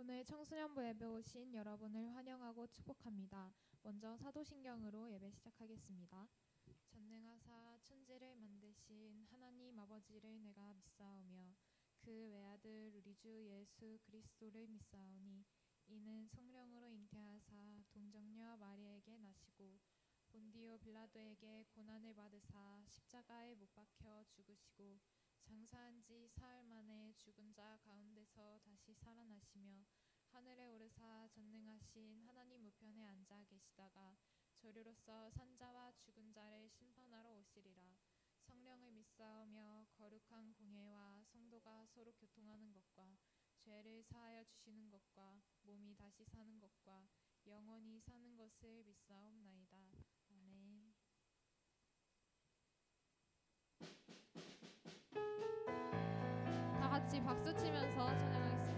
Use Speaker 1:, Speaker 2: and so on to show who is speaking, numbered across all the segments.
Speaker 1: 오늘 청소년부 예배 오신 여러분을 환영하고 축복합니다. 먼저 사도신경으로 예배 시작하겠습니다. 전능하사 천지를 만드신 하나님 아버지를 내가 믿사오며 그 외아들 우리 주 예수 그리스도를 믿사오니 이는 성령으로 잉태하사 동정녀 마리아에게 나시고 본디오 빌라도에게 고난을 받으사 십자가에 못 박혀 죽으시고 장사한 지 사흘 만에 죽은 자 가운데서 다시 살아나시며 하늘에 오르사 전능하신 하나님 우편에 앉아 계시다가 저리로서 산자와 죽은 자를 심판하러 오시리라. 성령을 믿사오며 거룩한 공회와 성도가 서로 교통하는 것과 죄를 사하여 주시는 것과 몸이 다시 사는 것과 영원히 사는 것을 믿사옵나이다. 아멘. 다 같이 박수 치면서 찬양하겠습니다.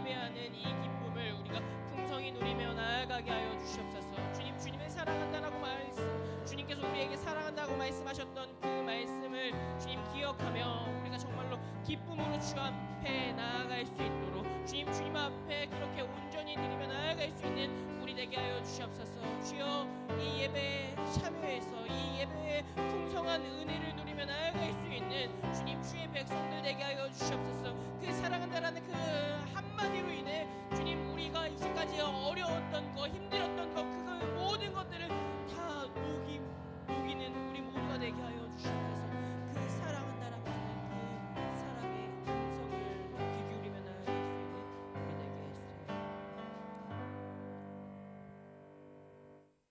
Speaker 2: 예배하는 이 기쁨을 우리가 풍성히 누리며 나아가게 하여 주시옵소서. 주님, 주님을 사랑한다라고 주님께서 우리에게 사랑한다고 말씀하셨던 그 말씀을 주님 기억하며 우리가 정말로 기쁨으로 주 앞에 나아갈 수 있도록 주님 앞에 그렇게 온전히 드리며 나아갈 수 있는 우리 되게 하여 주시옵소서. 주여, 이 예배에 참여해서 이 예배의 풍성한 은혜를 누리며 나아갈 수 있는 주님 주의 백성들 되게 하여 주시옵소서. 그 사랑한다라는 그 한마디로 인해 주님 우리가 이제까지 어려웠던 거, 힘들었던 거, 그 모든 것들을 다 녹이는 우리 모두가 되게 하여 주시옵소서. 그 사랑한다라는 그 사랑의 음성을 귀 기울이며 나아갈 수 있는 우리 되게 해주세요.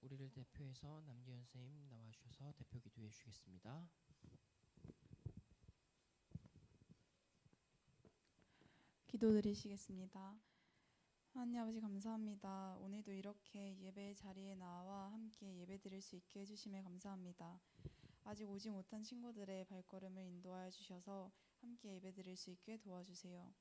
Speaker 2: 우리를 대표해서 남기현 선생님 나와주셔서 대표 기도해 주시겠습니다.
Speaker 3: 기도드리시겠습니다. 하나님 아버지 감사합니다. 오늘도 이렇게 예배 자리에 나와 함께 예배드릴 수 있게 해주심에 감사합니다. 아직 오지 못한 친구들의 발걸음을 인도하여 주셔서 함께 예배드릴 수 있게 도와주세요.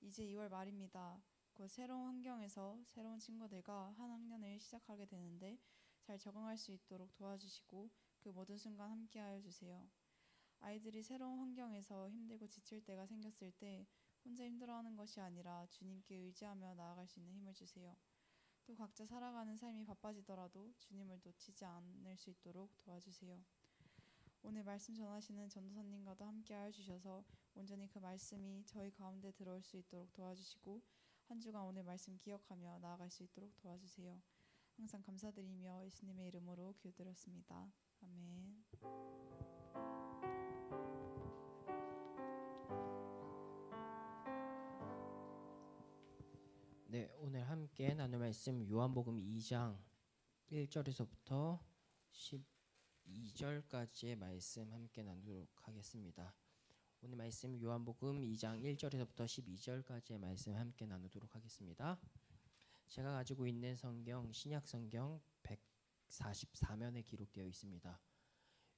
Speaker 3: 이제 2월 말입니다. 곧 새로운 환경에서 새로운 친구들과 한 학년을 시작하게 되는데 잘 적응할 수 있도록 도와주시고 그 모든 순간 함께하여 주세요. 아이들이 새로운 환경에서 힘들고 지칠 때가 생겼을 때 혼자 힘들어하는 것이 아니라 주님께 의지하며 나아갈 수 있는 힘을 주세요. 또 각자 살아가는 삶이 바빠지더라도 주님을 놓치지 않을 수 있도록 도와주세요. 오늘 말씀 전하시는 전도사님과도 함께하여 주셔서 온전히 그 말씀이 저희 가운데 들어올 수 있도록 도와주시고 한 주간 오늘 말씀 기억하며 나아갈 수 있도록 도와주세요. 항상 감사드리며 예수님의 이름으로 기도드렸습니다. 아멘.
Speaker 2: 네, 오늘 함께 나눌 말씀 요한복음 2장 1절에서부터 12절까지의 말씀 함께 나누도록 하겠습니다. 오늘 말씀 요한복음 2장 1절에서부터 12절까지의 말씀 함께 나누도록 하겠습니다. 제가 가지고 있는 성경 신약 성경 144면에 기록되어 있습니다.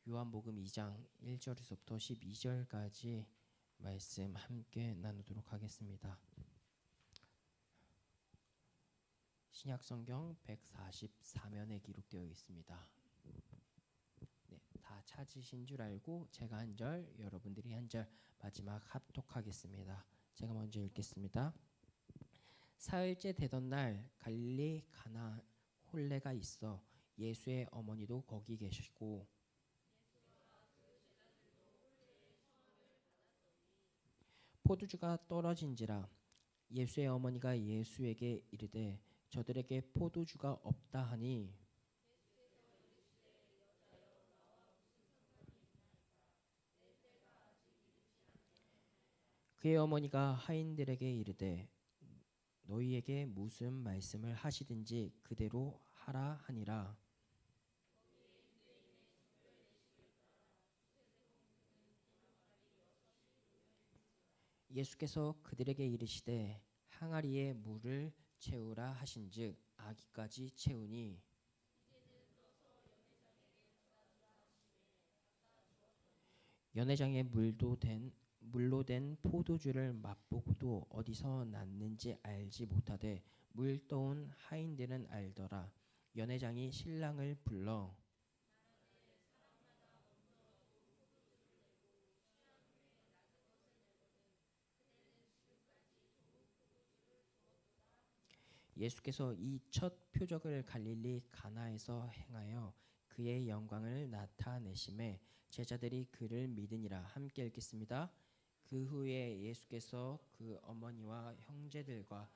Speaker 2: 요한복음 2장 1절에서부터 12절까지 말씀 함께 나누도록 하겠습니다. 신약 성경 144면에 기록되어 있습니다. 네, 다 찾으신 줄 알고 제가 한 절, 여러분들이 한 절 마지막 합독하겠습니다. 제가 먼저 읽겠습니다. 사흘째 되던 날 갈릴리 가나 홀레가 있어 예수의 어머니도 거기 계시고 포도주가 떨어진지라 예수의 어머니가 예수에게 이르되 저들에게 포도주가 없다 하니 그의 어머니가 하인들에게 이르되 너희에게 무슨 말씀을 하시든지 그대로 하라 하니라. 예수께서 그들에게 이르시되 항아리에 물을 채우라 하신즉 아기까지 채우니 연회장에 물로 된 포도주를 맛보고도 어디서 났는지 알지 못하되 물 떠온 하인들은 알더라. 연회장이 신랑을 불러 예수께서 이 첫 표적을 갈릴리 가나에서 행하여 그의 영광을 나타내심에 제자들이 그를 믿으니라. 함께 읽겠습니다. 그 후에 예수께서 그 어머니와 형제들과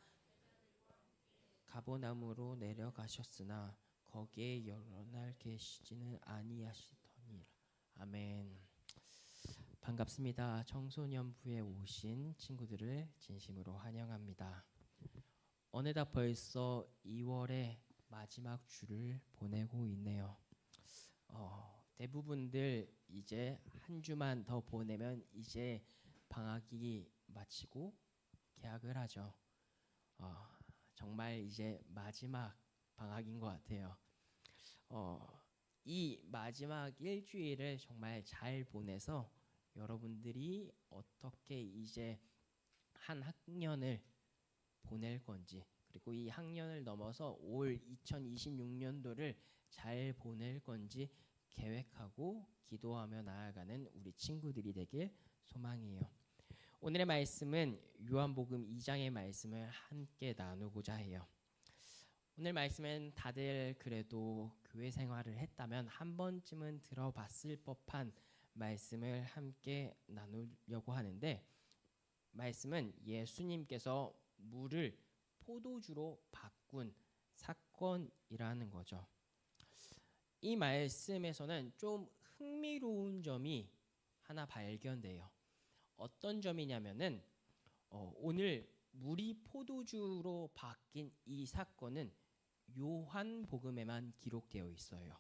Speaker 2: 가버나움으로 내려가셨으나 거기에 여러 날 계시지는 아니하시더니라. 아멘. 반갑습니다. 청소년부에 오신 친구들을 진심으로 환영합니다. 어느덧 벌써 2월의 마지막 주를 보내고 있네요. 대부분들 이제 한 주만 더 보내면 이제 방학이 마치고 개학을 하죠. 정말 이제 마지막 방학인 것 같아요. 이 마지막 일주일을 정말 잘 보내서 여러분들이 어떻게 이제 한 학년을 보낼 건지, 그리고 이 학년을 넘어서 올 2026년도를 잘 보낼 건지 계획하고 기도하며 나아가는 우리 친구들이 되길 소망해요. 오늘의 말씀은 요한복음 2장의 말씀을 함께 나누고자 해요. 오늘 말씀은 다들 그래도 교회 생활을 했다면 한 번쯤은 들어봤을 법한 말씀을 함께 나누려고 하는데, 말씀은 예수님께서 물을 포도주로 바꾼 사건이라는 거죠. 이 말씀에서는 좀 흥미로운 점이 하나 발견돼요. 어떤 점이냐면은 오늘 물이 포도주로 바뀐 이 사건은 요한복음에만 기록되어 있어요.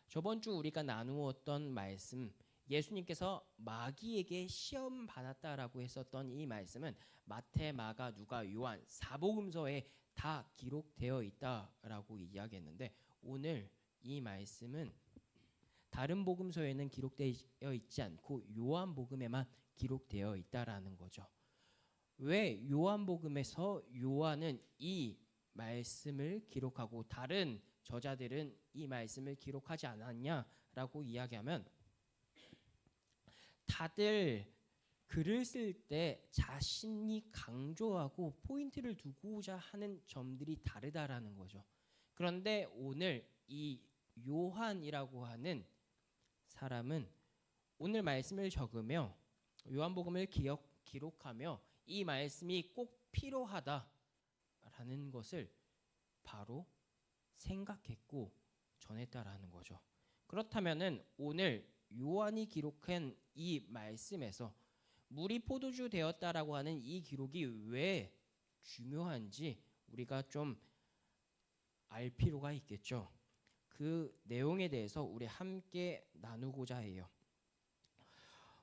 Speaker 2: 저번 주 우리가 나누었던 말씀, 예수님께서 마귀에게 시험 받았다라고 했었던 이 말씀은 마태, 마가, 누가, 요한 사복음서에 다 기록되어 있다라고 이야기했는데, 오늘 이 말씀은 다른 복음서에는 기록되어 있지 않고 요한복음에만 기록되어 있다라는 거죠. 왜 요한복음에서 요한은 이 말씀을 기록하고 다른 저자들은 이 말씀을 기록하지 않았냐라고 이야기하면, 다들 글을 쓸 때 자신이 강조하고 포인트를 두고자 하는 점들이 다르다라는 거죠. 그런데 오늘 이 요한이라고 하는 사람은 오늘 말씀을 적으며 요한복음을 기록하며 이 말씀이 꼭 필요하다라는 것을 바로 생각했고 전했다라는 거죠. 그렇다면은 오늘 요한이 기록한 이 말씀에서 물이 포도주 되었다라고 하는 이 기록이 왜 중요한지 우리가 좀 알 필요가 있겠죠. 그 내용에 대해서 우리 함께 나누고자 해요.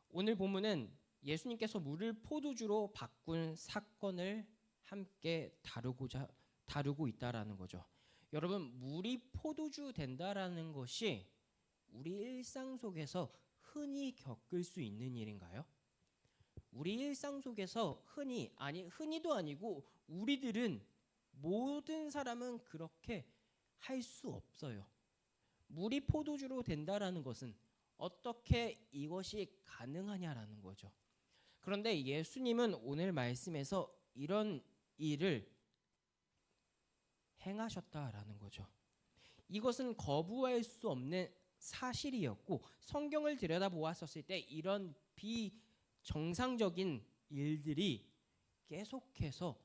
Speaker 2: 오늘 본문은 예수님께서 물을 포도주로 바꾼 사건을 함께 다루고 있다라는 거죠. 여러분, 물이 포도주 된다라는 것이 우리 일상 속에서 흔히 겪을 수 있는 일인가요? 우리 일상 속에서 흔히도 아니고 우리들은 모든 사람은 그렇게 할 수 없어요. 물이 포도주로 된다라는 것은 어떻게 이것이 가능하냐라는 거죠. 그런데 예수님은 오늘 말씀에서 이런 일을 행하셨다라는 거죠. 이것은 거부할 수 없는 사실이었고, 성경을 들여다보았었을 때 이런 비정상적인 일들이 계속해서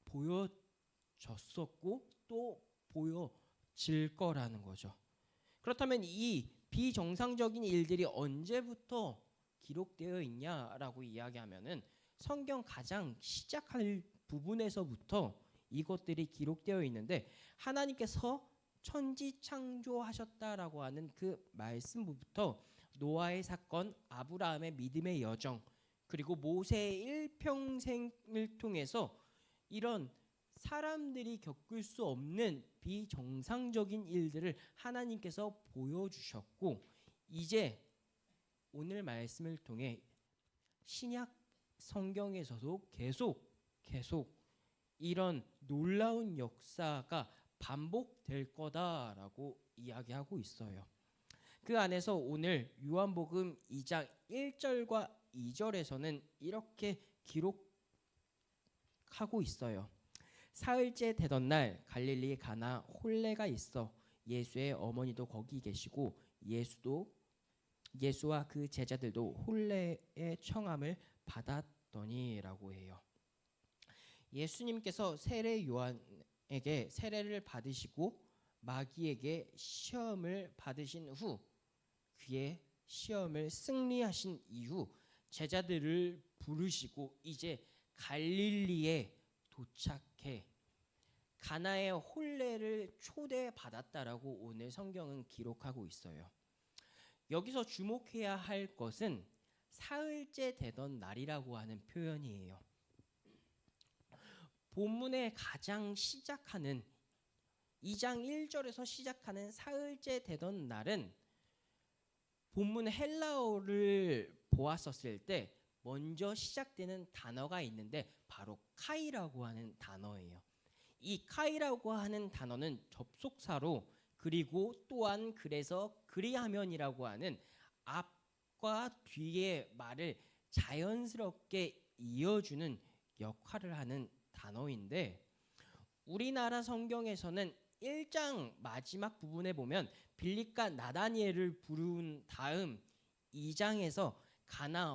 Speaker 2: 보여졌었고 또 보여질 거라는 거죠. 그렇다면 이 비정상적인 일들이 언제부터 기록되어 있냐라고 이야기하면은 성경 가장 시작할 부분에서부터 이것들이 기록되어 있는데, 하나님께서 천지 창조하셨다라고 하는 그 말씀부터 노아의 사건, 아브라함의 믿음의 여정, 그리고 모세의 일평생을 통해서 이런 사람들이 겪을 수 없는 비정상적인 일들을 하나님께서 보여주셨고, 이제 오늘 말씀을 통해 신약 성경에서도 계속 이런 놀라운 역사가 반복될 거다라고 이야기하고 있어요. 그 안에서 오늘 요한복음 2장 1절과 2절에서는 이렇게 기록하고 있어요. 사흘째 되던 날 갈릴리 가나 홀레가 있어 예수의 어머니도 거기 계시고 예수와 그 제자들도 홀레의 청함을 받았더니라고 해요. 예수님께서 세례 요한에게 세례를 받으시고 마귀에게 시험을 받으신 후, 그의 시험을 승리하신 이후 제자들을 부르시고 이제 갈릴리에 도착해 가나의 홀레를 초대받았다라고 오늘 성경은 기록하고 있어요. 여기서 주목해야 할 것은 사흘째 되던 날이라고 하는 표현이에요. 본문의 가장 시작하는 2장 1절에서 시작하는 사흘째 되던 날은 본문 헬라어를 보았었을 때 먼저 시작되는 단어가 있는데 바로 카이라고 하는 단어예요. 이 카이라고 하는 단어는 접속사로 그리고 또한 그래서 그리하면이라고 하는 앞과 뒤의 말을 자연스럽게 이어주는 역할을 하는 단어인데 우리나라 성경에서는 1장 마지막 부분에 보면 빌립과 나다니엘을 부른 다음 2장에서 가나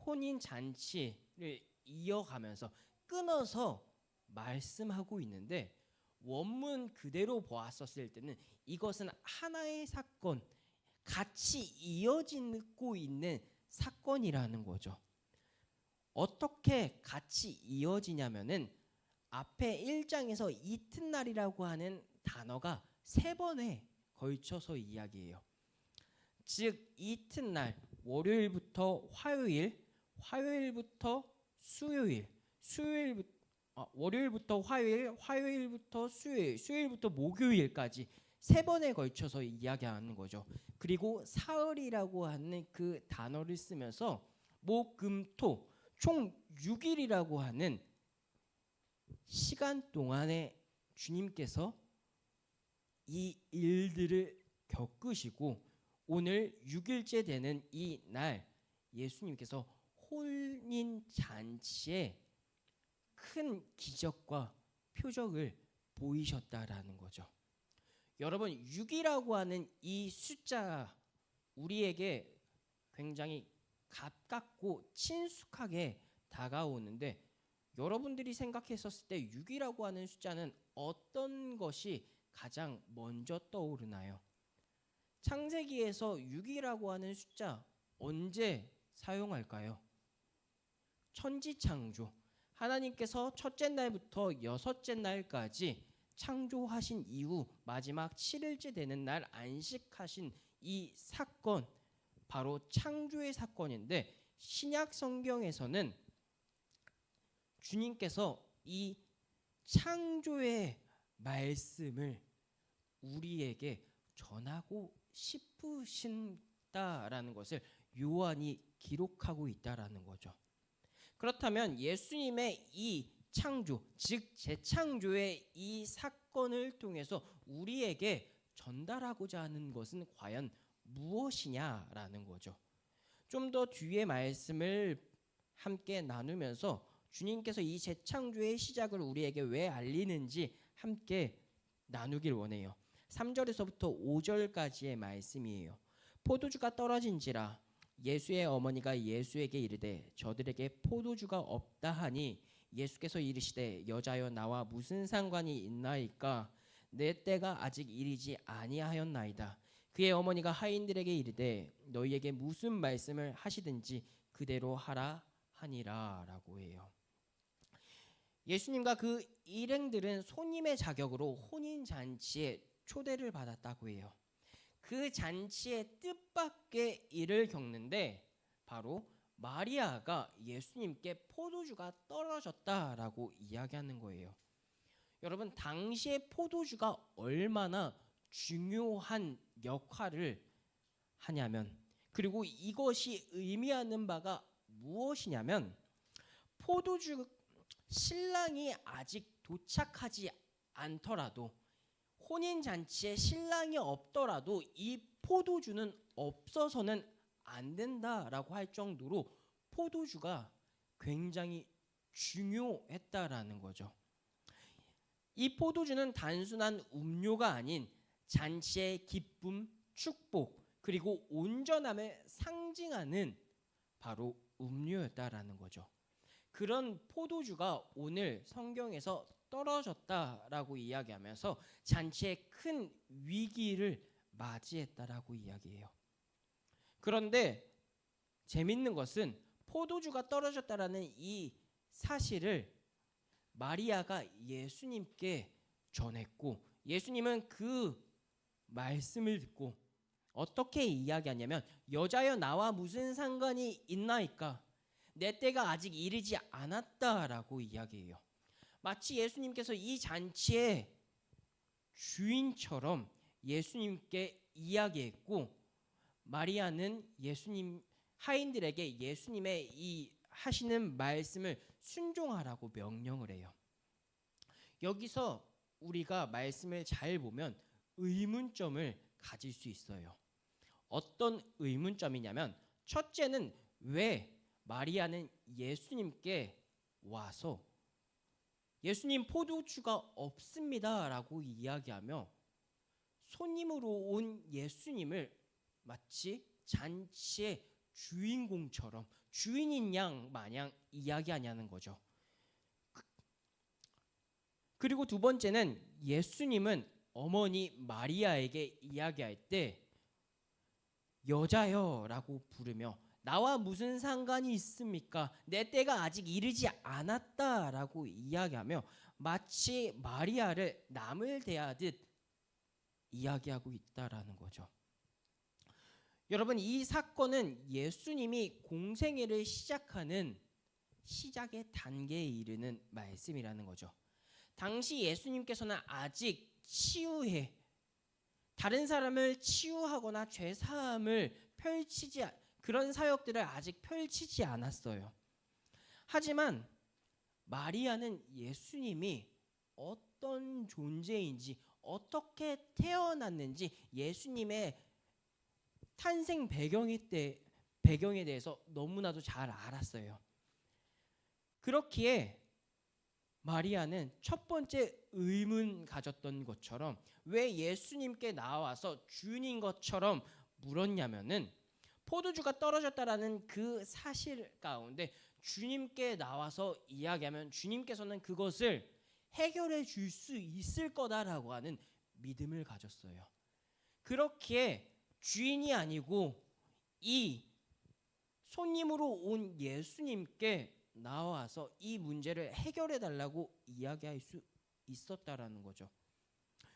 Speaker 2: 혼인 잔치를 이어가면서 끊어서 말씀하고 있는데 원문 그대로 보았었을 때는 이것은 하나의 사건, 같이 이어지고 있는 사건이라는 거죠. 어떻게 같이 이어지냐면은 앞에 1장에서 이튿날이라고 하는 단어가 3번에 걸쳐서 이야기해요. 즉 이튿날 월요일부터 화요일, 화요일부터 수요일, 월요일부터 화요일, 화요일부터 수요일, 수요일부터 목요일까지 3번에 걸쳐서 이야기하는 거죠. 그리고 사흘이라고 하는 그 단어를 쓰면서 목, 금, 토 총 6일이라고 하는 시간 동안에 주님께서 이 일들을 겪으시고 오늘 6일째 되는 이 날 예수님께서 혼인 잔치에 큰 기적과 표적을 보이셨다라는 거죠. 여러분 6이라고 하는 이 숫자 우리에게 굉장히 가깝고 친숙하게 다가오는데 여러분들이 생각했었을 때 6이라고 하는 숫자는 어떤 것이 가장 먼저 떠오르나요? 창세기에서 6이라고 하는 숫자 언제 사용할까요? 천지창조. 하나님께서 첫째 날부터 여섯째 날까지 창조하신 이후 마지막 7일째 되는 날 안식하신 이 사건 바로 창조의 사건인데 신약 성경에서는 주님께서 이 창조의 말씀을 우리에게 전하고 싶으신다라는 것을 요한이 기록하고 있다라는 거죠. 그렇다면 예수님의 이 창조, 즉 재창조의 이 사건을 통해서 우리에게 전달하고자 하는 것은 과연 무엇이냐라는 거죠. 좀 더 뒤에 말씀을 함께 나누면서 주님께서 이 재창조의 시작을 우리에게 왜 알리는지 함께 나누길 원해요. 3절에서부터 5절까지의 말씀이에요. 포도주가 떨어진지라 예수의 어머니가 예수에게 이르되 저들에게 포도주가 없다 하니 예수께서 이르시되 여자여 나와 무슨 상관이 있나이까 내 때가 아직 이르지 아니하였나이다. 그의 어머니가 하인들에게 이르되 너희에게 무슨 말씀을 하시든지 그대로 하라 하니라 라고 해요. 예수님과 그 일행들은 손님의 자격으로 혼인잔치에 초대를 받았다고 해요. 그 잔치의 뜻밖의 일을 겪는데 바로 마리아가 예수님께 포도주가 떨어졌다라고 이야기하는 거예요. 여러분 당시에 포도주가 얼마나 중요한 역할을 하냐면 그리고 이것이 의미하는 바가 무엇이냐면 포도주 신랑이 아직 도착하지 않더라도 혼인잔치에 신랑이 없더라도 이 포도주는 없어서는 안 된다라고 할 정도로 포도주가 굉장히 중요했다라는 거죠. 이 포도주는 단순한 음료가 아닌 잔치의 기쁨, 축복, 그리고 온전함을 상징하는 바로 음료였다라는 거죠. 그런 포도주가 오늘 성경에서 떨어졌다라고 이야기하면서 잔치의 큰 위기를 맞이했다라고 이야기해요. 그런데 재밌는 것은 포도주가 떨어졌다라는 이 사실을 마리아가 예수님께 전했고 예수님은 그 말씀을 듣고 어떻게 이야기하냐면 여자여 나와 무슨 상관이 있나이까 내 때가 아직 이르지 않았다라고 이야기해요. 마치 예수님께서 이 잔치의 주인처럼 예수님께 이야기했고 마리아는 예수님 하인들에게 예수님의 이 하시는 말씀을 순종하라고 명령을 해요. 여기서 우리가 말씀을 잘 보면 의문점을 가질 수 있어요. 어떤 의문점이냐면, 첫째는 왜 마리아는 예수님께 와서 예수님 포도주가 없습니다 라고 이야기하며 손님으로 온 예수님을 마치 잔치의 주인공처럼 주인인 양 마냥 이야기하냐는 거죠. 그리고 두 번째는 예수님은 어머니 마리아에게 이야기할 때 여자여 라고 부르며 나와 무슨 상관이 있습니까? 내 때가 아직 이르지 않았다 라고 이야기하며 마치 마리아를 남을 대하듯 이야기하고 있다라는 거죠. 여러분, 이 사건은 예수님이 공생애를 시작하는 시작의 단계에 이르는 말씀이라는 거죠. 당시 예수님께서는 아직 치유해 다른 사람을 치유하거나 죄사함을 펼치지 그런 사역들을 아직 펼치지 않았어요. 하지만 마리아는 예수님이 어떤 존재인지 어떻게 태어났는지 예수님의 탄생 배경에 대해서 너무나도 잘 알았어요. 그렇기에 마리아는 첫 번째 의문 가졌던 것처럼 왜 예수님께 나와서 주인인 것처럼 물었냐면은 포도주가 떨어졌다라는 그 사실 가운데 주님께 나와서 이야기하면 주님께서는 그것을 해결해 줄 수 있을 거다라고 하는 믿음을 가졌어요. 그렇기에 주인이 아니고 이 손님으로 온 예수님께 나와서 이 문제를 해결해 달라고 이야기할 수 있었다라는 거죠.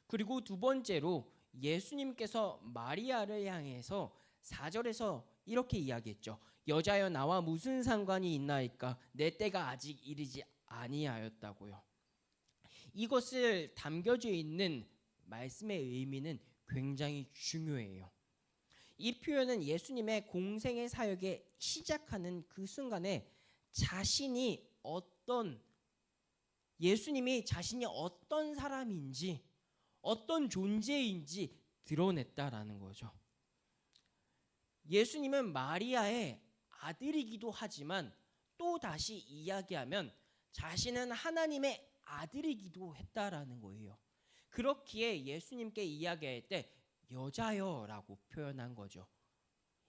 Speaker 2: 그리고 두 번째로 예수님께서 마리아를 향해서 4절에서 이렇게 이야기했죠. 여자여 나와 무슨 상관이 있나이까? 내 때가 아직 이르지 아니하였다고요. 이것을 담겨져 있는 말씀의 의미는 굉장히 중요해요. 이 표현은 예수님의 공생의 사역에 시작하는 그 순간에 예수님이 자신이 어떤 사람인지 어떤 존재인지 드러냈다라는 거죠. 예수님은 마리아의 아들이기도 하지만 또 다시 이야기하면 자신은 하나님의 아들이기도 했다라는 거예요. 그렇기에 예수님께 이야기할 때 여자여라고 표현한 거죠.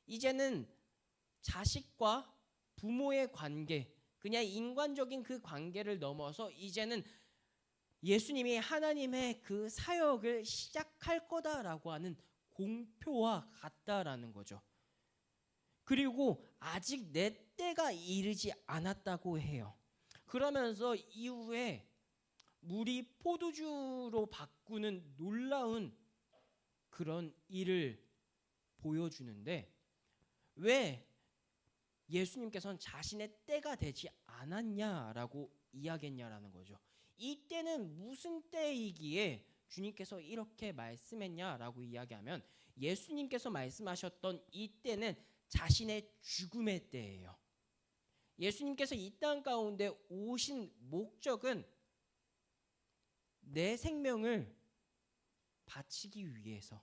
Speaker 2: 이제는 자식과 부모의 관계, 그냥 인간적인 그 관계를 넘어서 이제는 예수님이 하나님의 그 사역을 시작할 거다라고 하는 공표와 같다라는 거죠. 그리고 아직 내 때가 이르지 않았다고 해요. 그러면서 이후에 물이 포도주로 바꾸는 놀라운 그런 일을 보여주는데 왜 예수님께서는 자신의 때가 되지 않았냐라고 이야기했냐라는 거죠. 이 때는 무슨 때이기에 주님께서 이렇게 말씀했냐라고 이야기하면 예수님께서 말씀하셨던 이 때는 자신의 죽음의 때예요. 예수님께서 이 땅 가운데 오신 목적은 내 생명을 바치기 위해서,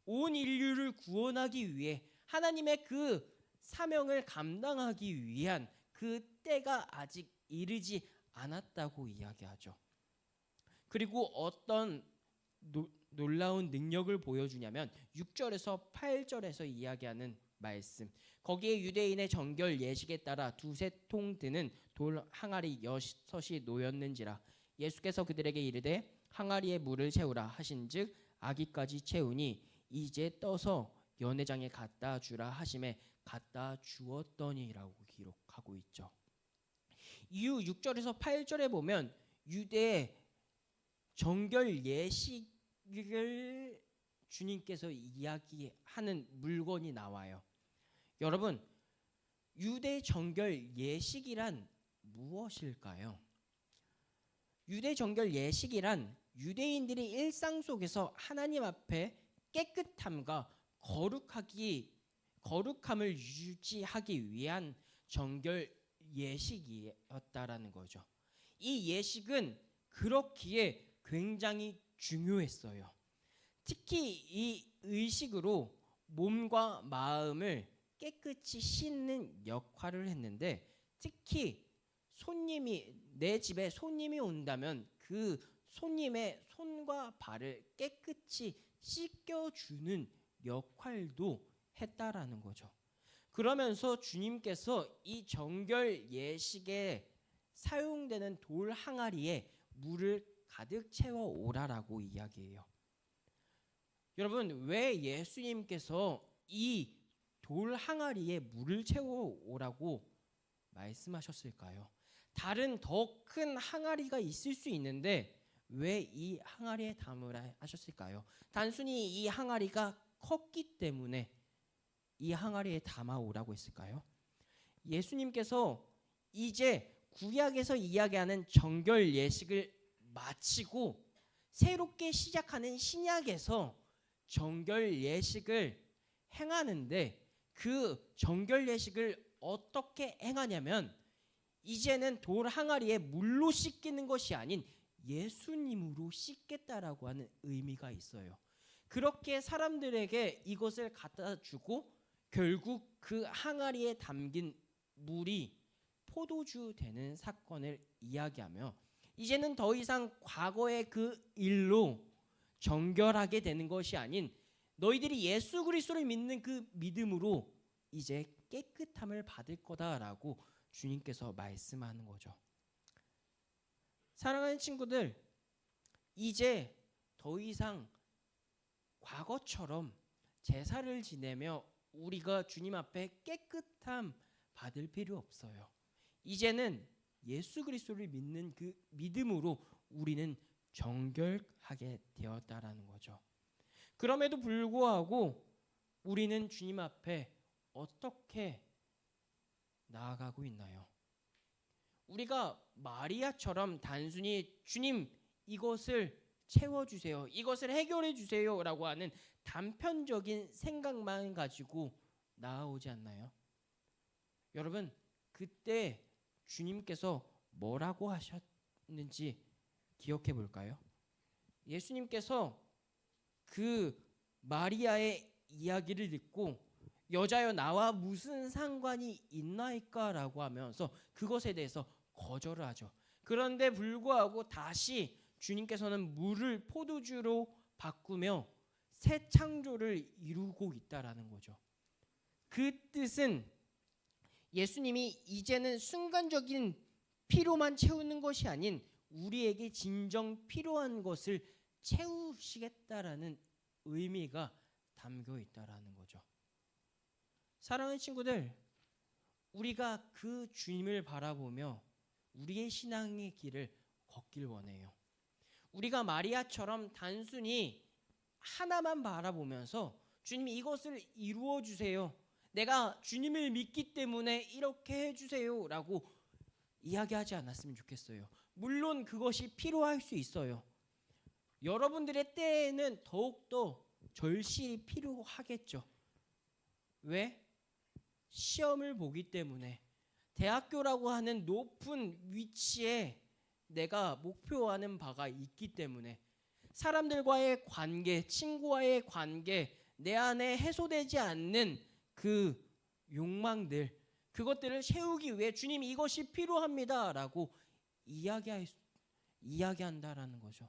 Speaker 2: 온 인류를 구원하기 위해 하나님의 그 사명을 감당하기 위한 그 때가 아직 이르지 않았다고 이야기하죠. 그리고 어떤 놀라운 능력을 보여주냐면 6절에서 8절에서 이야기하는 말씀, 거기에 유대인의 정결 예식에 따라 두세 통 드는 돌 항아리 6이 놓였는지라. 예수께서 그들에게 이르되 항아리에 물을 채우라 하신즉 아기까지 채우니 이제 떠서 연회장에 갖다 주라 하심에 갖다 주었더니라고 기록하고 있죠. 이후 6절에서 8절에 보면 유대의 정결 예식을 주님께서 이야기하는 물건이 나와요. 여러분, 유대 정결 예식이란 무엇일까요? 유대 정결 예식이란 유대인들이 거룩함을 유지하기 위한 정결 예식이었다라는 거죠. 이 예식은 그렇기에 굉장히 중요했어요. 특히 이 의식으로 몸과 마음을 깨끗이 씻는 역할을 했는데, 특히 내 집에 손님이 온다면 그 손님의 손과 발을 깨끗이 씻겨주는 역할도 했다라는 거죠. 그러면서 주님께서 이 정결 예식에 사용되는 돌 항아리에 물을 가득 채워 오라라고 이야기해요. 여러분, 왜 예수님께서 이 돌 항아리에 물을 채워 오라고 말씀하셨을까요? 다른 더 큰 항아리가 있을 수 있는데 왜 이 항아리에 담으라 하셨을까요? 단순히 이 항아리가 컸기 때문에 이 항아리에 담아 오라고 했을까요? 예수님께서 이제 구약에서 이야기하는 정결 예식을 마치고 새롭게 시작하는 신약에서 정결 예식을 행하는데, 그 정결 예식을 어떻게 행하냐면 이제는 돌 항아리에 물로 씻기는 것이 아닌 예수님으로 씻겠다라고 하는 의미가 있어요. 그렇게 사람들에게 이것을 갖다 주고 결국 그 항아리에 담긴 물이 포도주 되는 사건을 이야기하며, 이제는 더 이상 과거의 그 일로 정결하게 되는 것이 아닌 너희들이 예수 그리스도를 믿는 그 믿음으로 이제 깨끗함을 받을 거다라고 주님께서 말씀하는 거죠. 사랑하는 친구들, 이제 더 이상 과거처럼 제사를 지내며 우리가 주님 앞에 깨끗함 받을 필요 없어요. 이제는 예수 그리스도를 믿는 그 믿음으로 우리는 정결하게 되었다라는 거죠. 그럼에도 불구하고 우리는 주님 앞에 어떻게 나아가고 있나요? 우리가 마리아처럼 단순히 주님 이것을 채워주세요, 이것을 해결해 주세요 라고 하는 단편적인 생각만 가지고 나아오지 않나요? 여러분, 그때 주님께서 뭐라고 하셨는지 기억해 볼까요? 예수님께서 그 마리아의 이야기를 듣고 여자여 나와 무슨 상관이 있나이까 라고 하면서 그것에 대해서 거절을 하죠. 그런데 불구하고 다시 주님께서는 물을 포도주로 바꾸며 새 창조를 이루고 있다라는 거죠. 그 뜻은 예수님이 이제는 순간적인 피로만 채우는 것이 아닌 우리에게 진정 필요한 것을 채우시겠다라는 의미가 담겨 있다라는 거죠. 사랑하는 친구들, 우리가 그 주님을 바라보며 우리의 신앙의 길을 걷길 원해요. 우리가 마리아처럼 단순히 하나만 바라보면서 주님 이것을 이루어 주세요, 내가 주님을 믿기 때문에 이렇게 해주세요 라고 이야기하지 않았으면 좋겠어요. 물론 그것이 필요할 수 있어요. 여러분들의 때에는 더욱더 절실히 필요하겠죠. 왜? 시험을 보기 때문에, 대학교라고 하는 높은 위치에 내가 목표하는 바가 있기 때문에, 사람들과의 관계, 친구와의 관계, 내 안에 해소되지 않는 그 욕망들, 그것들을 채우기 위해 주님 이것이 필요합니다 라고 이야기한다라는 거죠.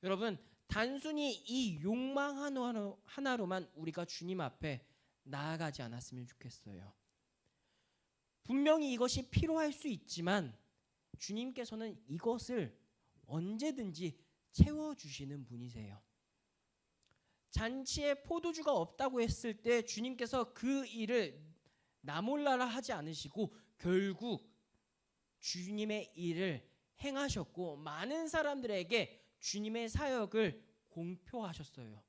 Speaker 2: 여러분, 단순히 이 욕망 하나로만 우리가 주님 앞에 나아가지 않았으면 좋겠어요. 분명히 이것이 필요할 수 있지만 주님께서는 이것을 언제든지 채워주시는 분이세요. 잔치에 포도주가 없다고 했을 때 주님께서 그 일을 나 몰라라 하지 않으시고 결국 주님의 일을 행하셨고 많은 사람들에게 주님의 사역을 공표하셨어요.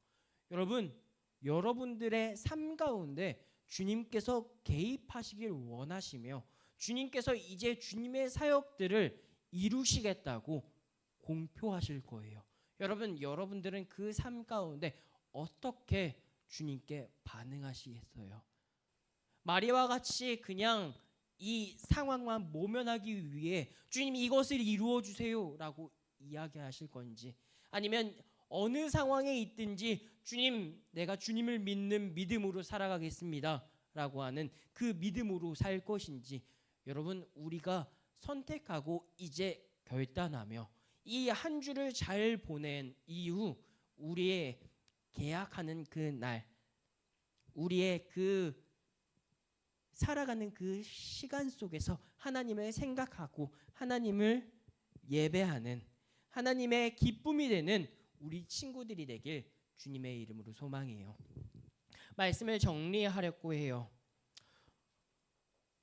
Speaker 2: 여러분, 여러분들의 삶 가운데 주님께서 개입하시길 원하시며 주님께서 이제 주님의 사역들을 이루시겠다고 공표하실 거예요. 여러분, 여러분들은 그 삶 가운데 어떻게 주님께 반응하시겠어요? 마리아와 같이 그냥 이 상황만 모면하기 위해 주님 이것을 이루어 주세요라고 이야기하실 건지, 아니면 어느 상황에 있든지 주님 내가 주님을 믿는 믿음으로 살아가겠습니다라고 하는 그 믿음으로 살 것인지, 여러분 우리가 선택하고 이제 결단하며 이 한 주를 잘 보낸 이후 우리의 계약하는 그 날, 우리의 그 살아가는 그 시간 속에서 하나님을 생각하고 하나님을 예배하는, 하나님의 기쁨이 되는 우리 친구들이 되길 주님의 이름으로 소망해요. 말씀을 정리하려고 해요.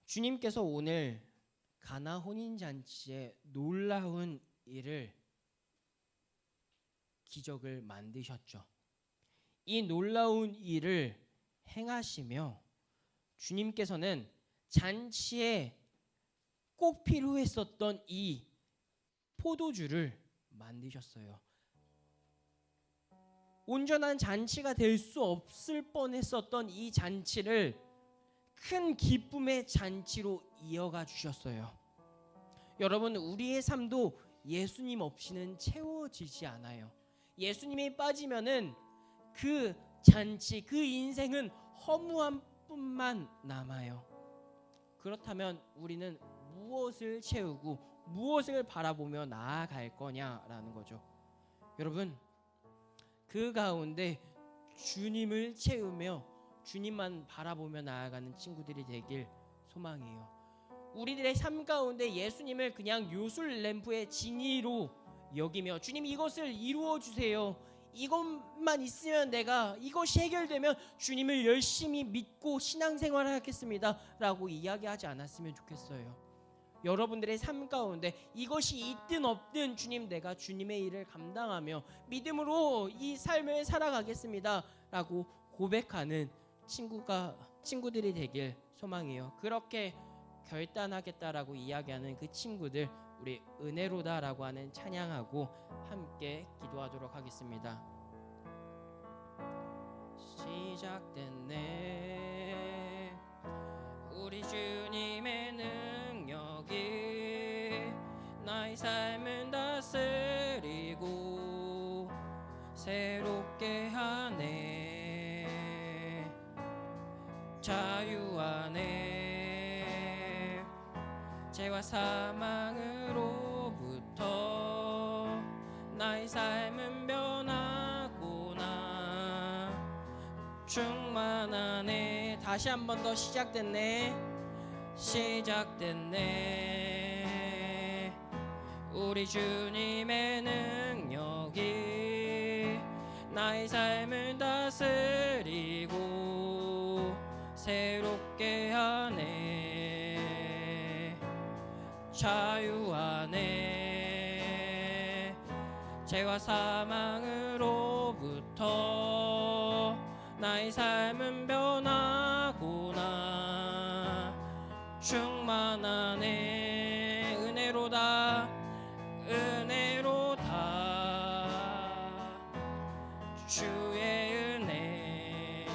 Speaker 2: 주님께서 오늘 가나 혼인잔치에 놀라운 일을, 기적을 만드셨죠. 이 놀라운 일을 행하시며 주님께서는 잔치에 꼭 필요했었던 이 포도주를 만드셨어요. 온전한 잔치가 될 수 없을 뻔했었던 이 잔치를 큰 기쁨의 잔치로 이어가 주셨어요. 여러분 우리의 삶도 예수님 없이는 채워지지 않아요. 예수님이 빠지면은 그 잔치, 그 인생은 허무함 뿐만 남아요. 그렇다면 우리는 무엇을 채우고 무엇을 바라보며 나아갈 거냐라는 거죠. 여러분 그 가운데 주님을 채우며 주님만 바라보며 나아가는 친구들이 되길 소망해요. 우리들의 삶 가운데 예수님을 그냥 요술 램프의 진이로 여기며 주님 이것을 이루어 주세요, 이것만 있으면 내가, 이것이 해결되면 주님을 열심히 믿고 신앙생활을 하겠습니다 라고 이야기하지 않았으면 좋겠어요. 여러분들의 삶 가운데 이것이 있든 없든 주님 내가 주님의 일을 감당하며 믿음으로 이 삶을 살아가겠습니다 라고 고백하는 친구들이 되길 소망해요. 그렇게 결단하겠다라고 이야기하는 그 친구들, 우리 은혜로다라고 하는 찬양하고 함께 기도하도록 하겠습니다. 시작됐네 우리 주님의 능력이 나의 삶을 다스리고 새롭게 하네, 자유 안에 죄와 사망으로부터 나의 삶은 변하구나, 충만하네. 다시 한 번 더 시작됐네 우리 주님의 능력이 나의 삶을 다스리고 새롭게 하네, 자유 안에 죄와 사망으로부터 나의 삶은 변하구나, 충만하네. 은혜로다 주의 은혜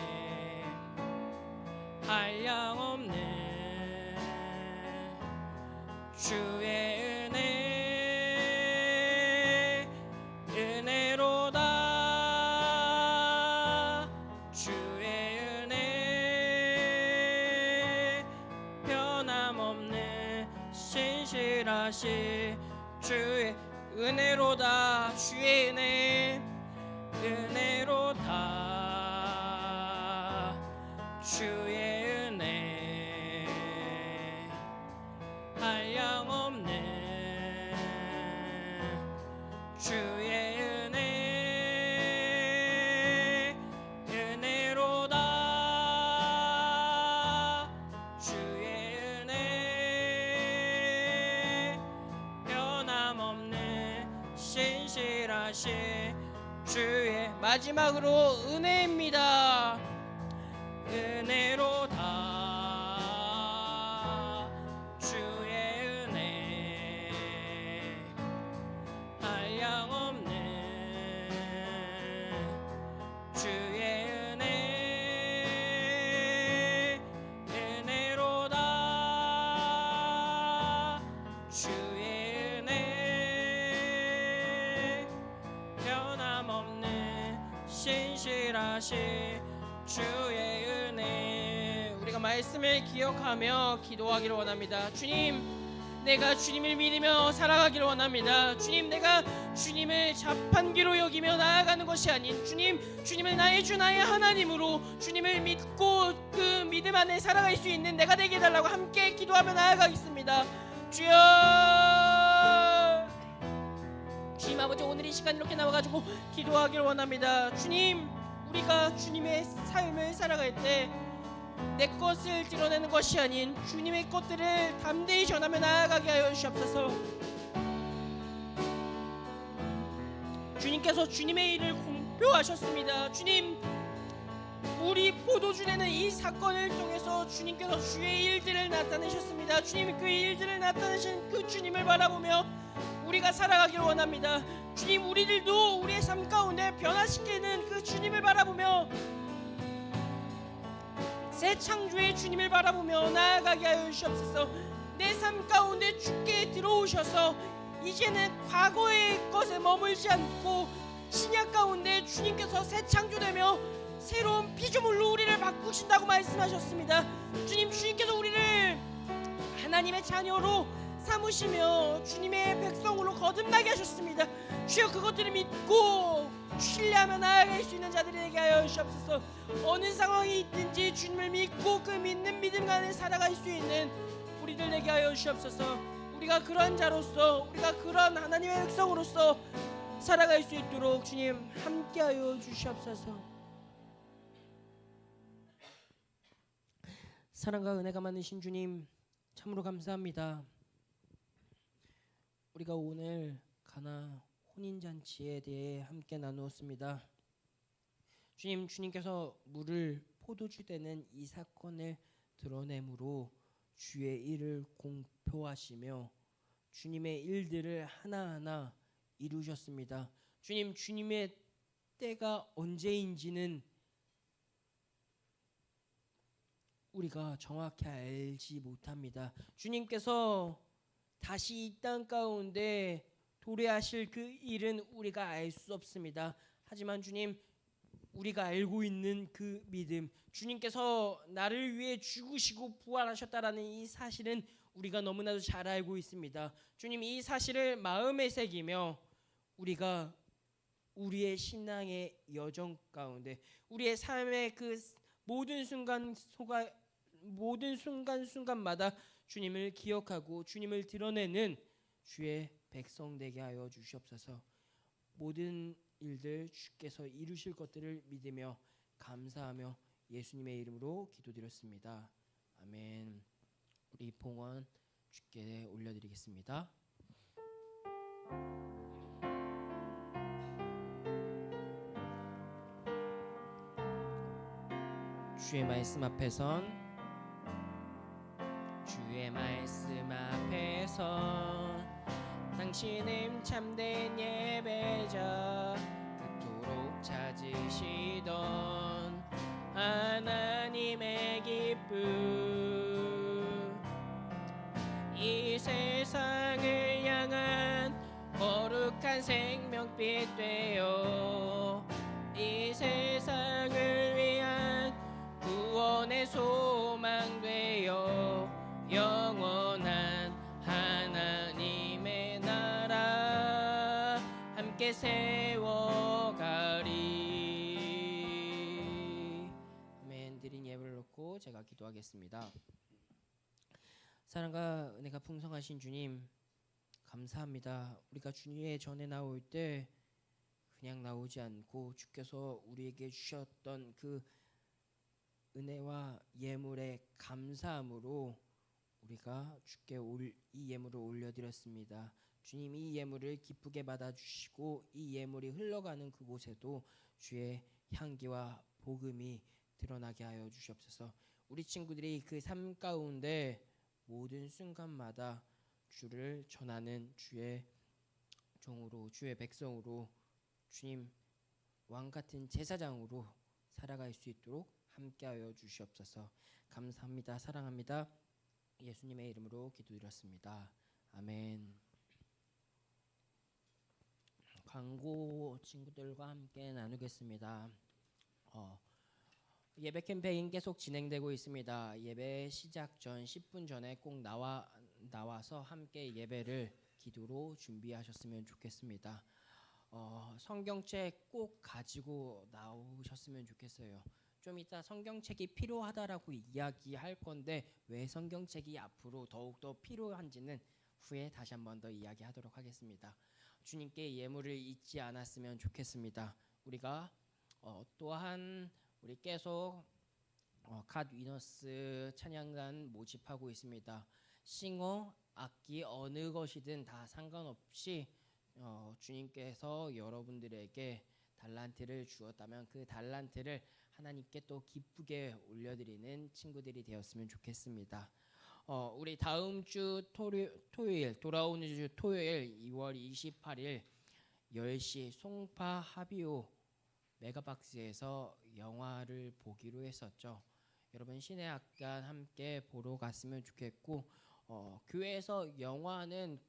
Speaker 2: 한량없는 주의 은혜, 은혜로다 주의 은혜, 변함없는 신실하신 주의 은혜로다 주의 은혜, 은혜로다 주의 은혜 한량없는 주의 은혜, 은혜로다 주의 은혜, 변함없는 신실하신 주의, 마지막으로 은혜입니다. 은혜로다 주의 은혜 한량없는 주의 은혜, 성실하신 주의 은혜. 우리가 말씀을 기억하며 기도하기를 원합니다. 주님, 내가 주님을 믿으며 살아가기를 원합니다. 주님, 내가 주님을 자판기로 여기며 나아가는 것이 아닌 주님을 나의 주 나의 하나님으로 주님을 믿고 그 믿음 안에 살아갈 수 있는 내가 되게 해달라고 함께 기도하며 나아가겠습니다. 주여, 주님 아버지, 오늘 이 시간 이렇게 나와가지고 기도하기를 원합니다. 주님, 우리가 주님의 삶을 살아갈 때 내 것을 드러내는 것이 아닌 주님의 것들을 담대히 전하며 나아가게 하여 주시옵소서. 주님께서 주님의 일을 공표하셨습니다. 주님, 우리 포도주내는 이 사건을 통해서 주님께서 주의 일들을 나타내셨습니다. 주님, 그 일들을 나타내신 그 주님을 바라보며 우리가 살아가기를 원합니다. 주님, 우리들도 우리의 삶 가운데 변화시키는 그 주님을 바라보며 새 창조의 주님을 바라보며 나아가게 하여 주시옵소서. 내 삶 가운데 주께 들어오셔서 이제는 과거의 것에 머물지 않고 신약 가운데 주님께서 새 창조되며 새로운 피조물로 우리를 바꾸신다고 말씀하셨습니다. 주님께서 우리를 하나님의 자녀로 삼으시며 주님의 백성으로 거듭나게 하셨습니다. 주여, 그것들을 믿고 신뢰하며 나아갈 수 있는 자들이 되게 하여 주시옵소서. 어느 상황이 있든지 주님을 믿고 그 믿는 믿음 안에 살아갈 수 있는 우리들 되게 하여 주시옵소서. 우리가 그런 자로서, 우리가 그런 하나님의 백성으로서 살아갈 수 있도록 주님 함께하여 주시옵소서. 사랑과 은혜가 많으신 주님, 참으로 감사합니다. 우리가 오늘 가나 혼인잔치에 대해 함께 나누었습니다. 주님, 주님께서 물을 포도주 되는 이 사건을 드러내므로 주의 일을 공표하시며 주님의 일들을 하나하나 이루셨습니다. 주님, 주님의 때가 언제인지는 우리가 정확히 알지 못합니다. 주님께서 다시 이 땅 가운데 도래하실 그 일은 우리가 알 수 없습니다. 하지만 주님, 우리가 알고 있는 그 믿음, 주님께서 나를 위해 죽으시고 부활하셨다라는 이 사실은 우리가 너무나도 잘 알고 있습니다. 주님, 이 사실을 마음에 새기며 우리가 우리의 신앙의 여정 가운데 우리의 삶의 그 모든 순간순간마다 주님을 기억하고 주님을 드러내는 주의 백성 되게 하여 주시옵소서. 모든 일들 주께서 이루실 것들을 믿으며 감사하며 예수님의 이름으로 기도드렸습니다. 아멘. 우리 봉헌 주께 올려드리겠습니다. 주의 말씀 앞에선 당신은 참된 예배자, 그토록 찾으시던 하나님의 기쁨, 이 세상을 향한 거룩한 생명빛 되어 이 세상을 위한 구원의 소망 되어 영원한 하나님의 나라 함께 세워가리. 아멘. 드린 예배를 놓고 제가 기도하겠습니다. 사랑과 은혜가 풍성하신 주님, 감사합니다. 우리가 주님의 전에 나올 때 그냥 나오지 않고 주께서 우리에게 주셨던 그 은혜와 예물의 감사함으로 우리가 주께 이 예물을 올려드렸습니다. 주님, 이 예물을 기쁘게 받아주시고 이 예물이 흘러가는 그곳에도 주의 향기와 복음이 드러나게 하여 주시옵소서. 우리 친구들이 그 삶 가운데 모든 순간마다 주를 전하는 주의 종으로, 주의 백성으로, 주님 왕같은 제사장으로 살아갈 수 있도록 함께하여 주시옵소서. 감사합니다. 사랑합니다. 예수님의 이름으로 기도드렸습니다. 아멘. 광고 친구들과 함께 나누겠습니다. 예배 캠페인 계속 진행되고 있습니다. 예배 시작 전 10분 전에 꼭 나와서 함께 예배를 기도로 준비하셨으면 좋겠습니다. 성경책 꼭 가지고 나오셨으면 좋겠어요. 좀 이따 성경책이 필요하다라고 이야기할 건데 왜 성경책이 앞으로 더욱더 필요한지는 후에 다시 한 번 더 이야기하도록 하겠습니다. 주님께 예물을 잊지 않았으면 좋겠습니다. 우리가 또한 우리 계속 갓 위너스 찬양단 모집하고 있습니다. 싱어, 악기 어느 것이든 다 상관없이 주님께서 여러분들에게 달란트를 주었다면 그 달란트를 하나님께 또 기쁘게 올려드리는 친구들이 되었으면 좋겠습니다. 우리 다음 주 토요일 돌아오는 주 토요일 2월 28일 10시 송파 하비오 메가박스에서 영화를 보기로 했었죠. 여러분 신의 악단 함께 보러 갔으면 좋겠고 교회에서 영화는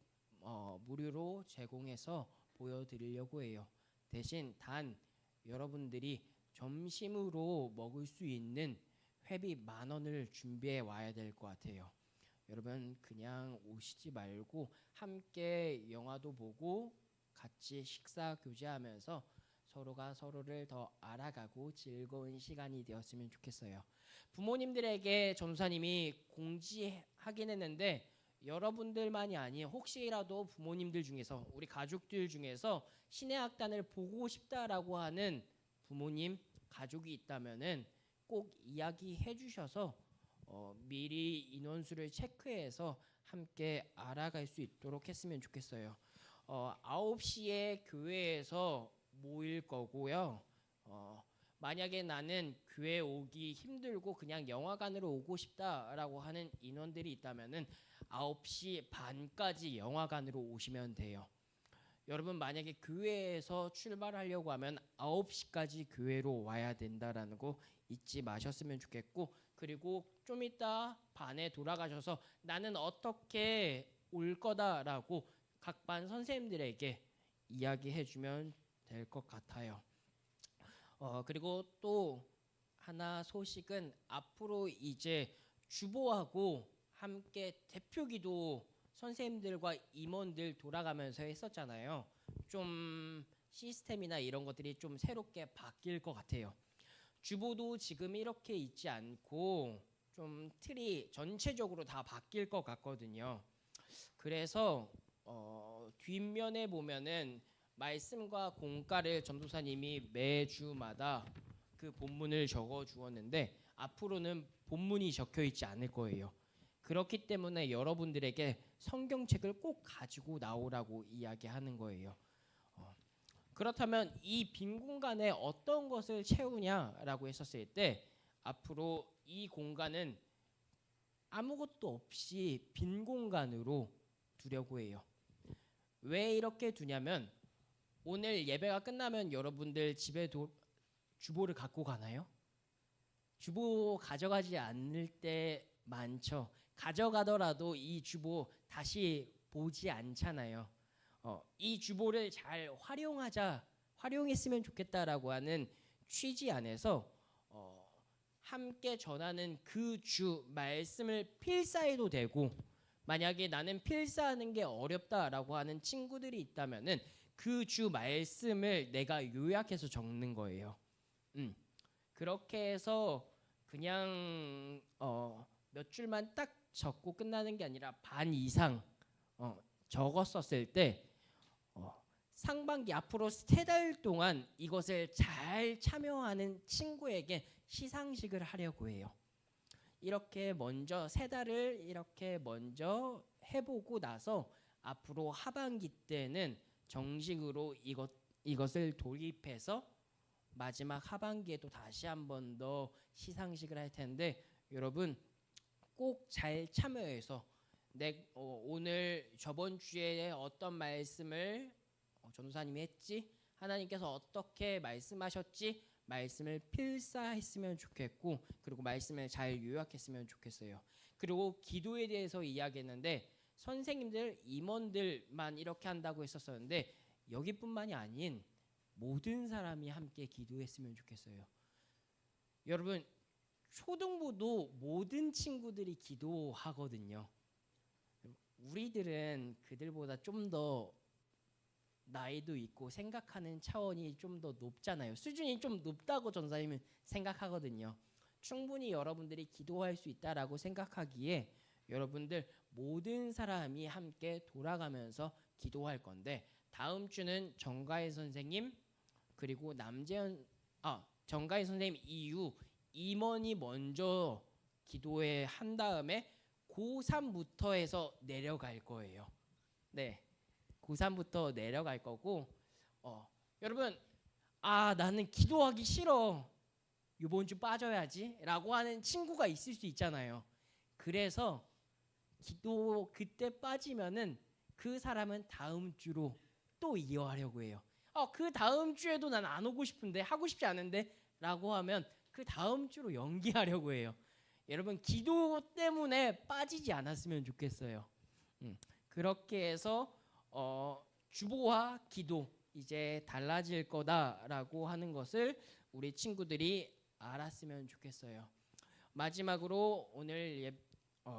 Speaker 2: 무료로 제공해서 보여드리려고 해요. 대신 단 여러분들이 점심으로 먹을 수 있는 회비 10,000원을 준비해 와야 될 것 같아요. 여러분 그냥 오시지 말고 함께 영화도 보고 같이 식사 교제하면서 서로가 서로를 더 알아가고 즐거운 시간이 되었으면 좋겠어요. 부모님들에게 전도사님이 공지하긴 했는데 여러분들만이 아니에요. 혹시라도 부모님들 중에서 우리 가족들 중에서 신의 악단을 보고 싶다라고 하는 부모님 가족이 있다면은 꼭 이야기해 주셔서 미리 인원수를 체크해서 함께 알아갈 수 있도록 했으면 좋겠어요. 9시에 교회에서 모일 거고요. 만약에 나는 교회 오기 힘들고 그냥 영화관으로 오고 싶다라고 하는 인원들이 있다면은 9시 반까지 영화관으로 오시면 돼요. 여러분 만약에 교회에서 출발하려고 하면 9시까지 교회로 와야 된다라는 거 잊지 마셨으면 좋겠고, 그리고 좀 이따 반에 돌아가셔서 나는 어떻게 올 거다라고 각 반 선생님들에게 이야기해 주면 될 것 같아요. 그리고 또 하나 소식은 앞으로 이제 주보하고 함께 대표기도 선생님들과 임원들 돌아가면서 했었잖아요. 좀 시스템이나 이런 것들이 좀 새롭게 바뀔 것 같아요. 주보도 지금 이렇게 있지 않고 좀 틀이 전체적으로 다 바뀔 것 같거든요. 그래서 뒷면에 보면은 말씀과 공과를 전도사님이 매주마다 그 본문을 적어 주었는데 앞으로는 본문이 적혀 있지 않을 거예요. 그렇기 때문에 여러분들에게 성경책을 꼭 가지고 나오라고 이야기하는 거예요. 그렇다면 이 빈 공간에 어떤 것을 채우냐라고 했었을 때 앞으로 이 공간은 아무것도 없이 빈 공간으로 두려고 해요. 왜 이렇게 두냐면 오늘 예배가 끝나면 여러분들 집에 주보를 갖고 가나요? 주보 가져가지 않을 때 많죠. 가져가더라도 이 주보 다시 보지 않잖아요. 이 주보를 잘 활용했으면 좋겠다라고 하는 취지 안에서 함께 전하는 그 주 말씀을 필사해도 되고, 만약에 나는 필사하는 게 어렵다라고 하는 친구들이 있다면은 그 주 말씀을 내가 요약해서 적는 거예요. 그렇게 해서 그냥 몇 줄만 딱 적고 끝나는 게 아니라 반 이상 적었었을 때 상반기 앞으로 3달 동안 이것을 잘 참여하는 친구에게 시상식을 하려고 해요. 이렇게 먼저 3달을 이렇게 먼저 해보고 나서 앞으로 하반기 때는 정식으로 이것을 도입해서 마지막 하반기에도 다시 한 번 더 시상식을 할 텐데 여러분 꼭 잘 참여해서 오늘 저번 주에 어떤 말씀을 전도사님이 했지? 하나님께서 어떻게 말씀하셨지? 말씀을 필사했으면 좋겠고, 그리고 말씀을 잘 요약했으면 좋겠어요. 그리고 기도에 대해서 이야기했는데 선생님들, 임원들만 이렇게 한다고 했었는데 여기뿐만이 아닌 모든 사람이 함께 기도했으면 좋겠어요. 여러분 초등부도 모든 친구들이 기도하거든요. 우리들은 그들보다 좀 더 나이도 있고 생각하는 차원이 좀 더 높잖아요. 수준이 좀 높다고 전사님은 생각하거든요. 충분히 여러분들이 기도할 수 있다라고 생각하기에 여러분들 모든 사람이 함께 돌아가면서 기도할 건데, 다음 주는 정가희 선생님 그리고 정가희 선생님 이후 임원이 먼저 기도회 한 다음에 고3부터 해서 내려갈 거예요. 네, 고3부터 내려갈 거고, 여러분 나는 기도하기 싫어, 이번 주 빠져야지 라고 하는 친구가 있을 수 있잖아요. 그래서 기도 그때 빠지면은 그 사람은 다음 주로 또 이어하려고 해요. 그 다음 주에도 난 안 오고 싶은데, 하고 싶지 않은데 라고 하면 그 다음 주로 연기하려고 해요. 여러분 기도 때문에 빠지지 않았으면 좋겠어요. 그렇게 해서 주보와 기도 이제 달라질 거다라고 하는 것을 우리 친구들이 알았으면 좋겠어요. 마지막으로 오늘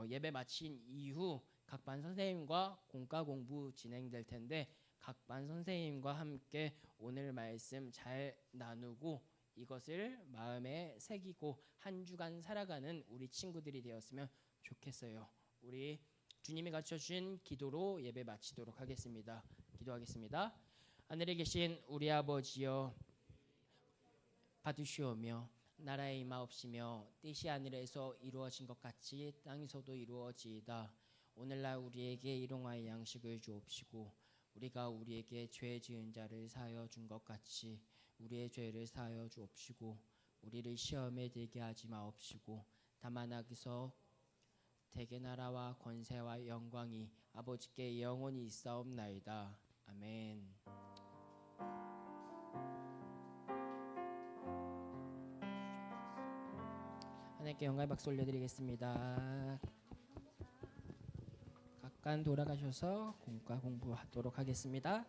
Speaker 2: 예배 마친 이후 각 반 선생님과 공과 공부 진행될 텐데, 각 반 선생님과 함께 오늘 말씀 잘 나누고 이것을 마음에 새기고 한 주간 살아가는 우리 친구들이 되었으면 좋겠어요. 우리 주님이 가르쳐 주신 기도로 예배 마치도록 하겠습니다. 기도하겠습니다. 하늘에 계신 우리 아버지여, 받으시오며 나라의 임하옵시며 뜻이 하늘에서 이루어진 것 같이 땅에서도 이루어지이다. 오늘날 우리에게 일용할 양식을 주옵시고, 우리가 우리에게 죄 지은 자를 사하여 준 것 같이 우리의 죄를 사하여 주옵시고, 우리를 시험에 들게 하지 마옵시고, 다만 악에서 대개 나라와 권세와 영광이 아버지께 영원히 있사옵나이다. 아멘. 하나님께 영광의 박수 올려드리겠습니다. 각간 돌아가셔서 공과 공부하도록 하겠습니다.